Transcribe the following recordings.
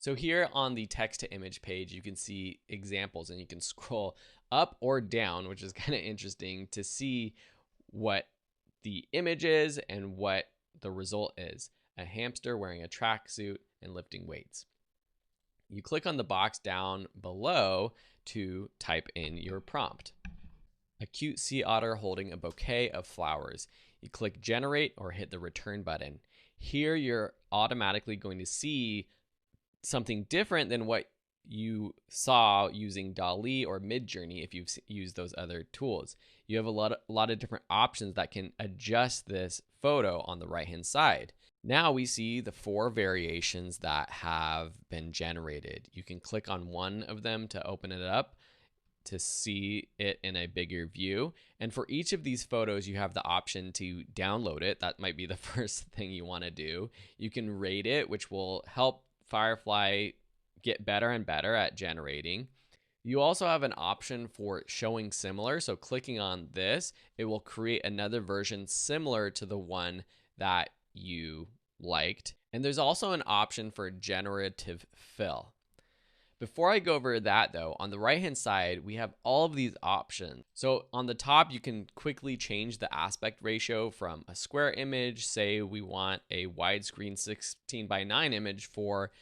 So here on the text to image page, you can see examples and you can scroll up or down, which is kind of interesting to see what the image is and what the result is. A hamster wearing a tracksuit and lifting weights. You click on the box down below to type in your prompt. A cute sea otter holding a bouquet of flowers. You click generate or hit the return button. Here you're automatically going to see something different than what you saw using DALL-E or Midjourney if you've used those other tools. You have a lot of different options that can adjust this photo on the right hand side. Now we see the 4 variations that have been generated. You can click on one of them to open it up to see it in a bigger view. And for each of these photos, you have the option to download it. That might be the first thing you want to do. You can rate it, which will help Firefly get better and better at generating. You also have an option for showing similar. So clicking on this, it will create another version similar to the one that you liked. And there's also an option for generative fill. Before I go over that though, on the right hand side, we have all of these options. So on the top, you can quickly change the aspect ratio from a square image. Say we want a widescreen 16:9 image for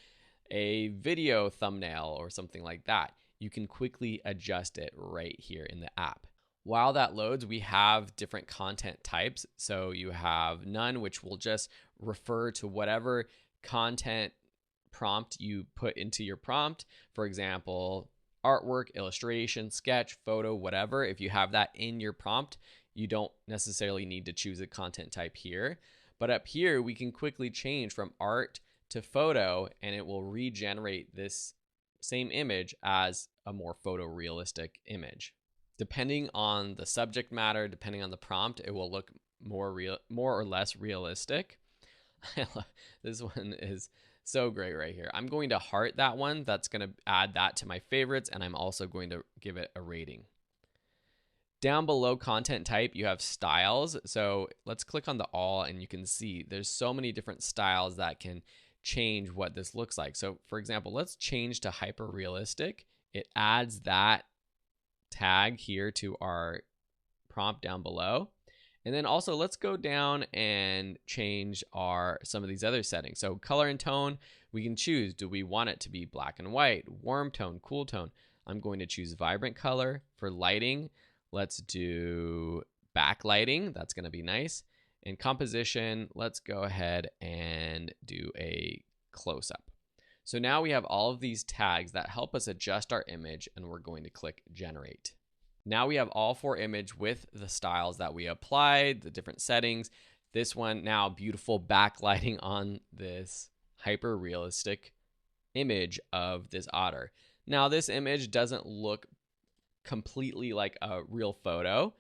a video thumbnail or something like that. You can quickly adjust it right here in the app. While that loads, we have different content types. So you have none, which will just refer to whatever content prompt you put into your prompt. For example, artwork, illustration, sketch, photo, whatever. If you have that in your prompt, you don't necessarily need to choose a content type here. But up here, we can quickly change from art to photo, and it will regenerate this same image as a more photorealistic image. Depending on the subject matter, depending on the prompt, it will look more or less realistic. This one is so great right here. I'm going to heart that one. That's going to add that to my favorites, and I'm also going to give it a rating. Down below content type, you have styles. So let's click on the all, and you can see there's so many different styles that can change what this looks like. So for example, let's change to hyper realistic. It adds that tag here to our prompt down below. And then also let's go down and change some of these other settings. So color and tone, we can choose. Do we want it to be black and white, warm tone, cool tone? I'm going to choose vibrant color. For lighting, let's do backlighting. That's going to be nice. And composition, let's go ahead and do a close-up. So now we have all of these tags that help us adjust our image, and we're going to click generate. Now we have all 4 images with the styles that we applied, the different settings. This one now beautiful backlighting on this hyper realistic image of this otter. Now this image doesn't look completely like a real photo.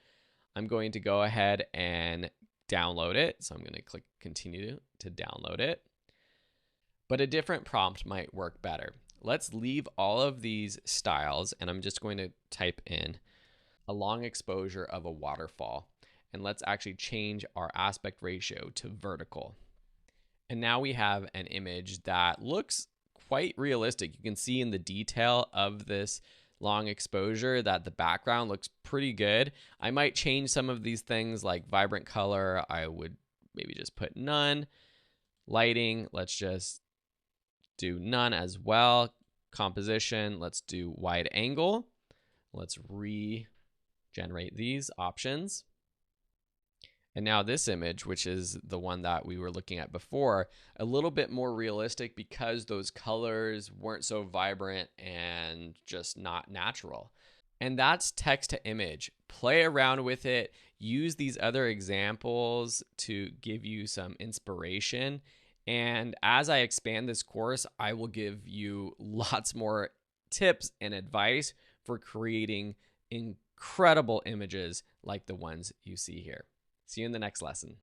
I'm going to go ahead and download it. So I'm going to click continue to download it. But a different prompt might work better. Let's leave all of these styles, and I'm just going to type in a long exposure of a waterfall. And let's actually change our aspect ratio to vertical. And now we have an image that looks quite realistic. You can see in the detail of this long exposure that the background looks pretty good. I might change some of these things like vibrant color. I would maybe just put none. Lighting, let's just do none as well. Composition, let's do wide angle. Let's regenerate these options. And now this image, which is the one that we were looking at before, a little bit more realistic because those colors weren't so vibrant and just not natural. And that's text to image. Play around with it. Use these other examples to give you some inspiration. And as I expand this course, I will give you lots more tips and advice for creating incredible images like the ones you see here. See you in the next lesson.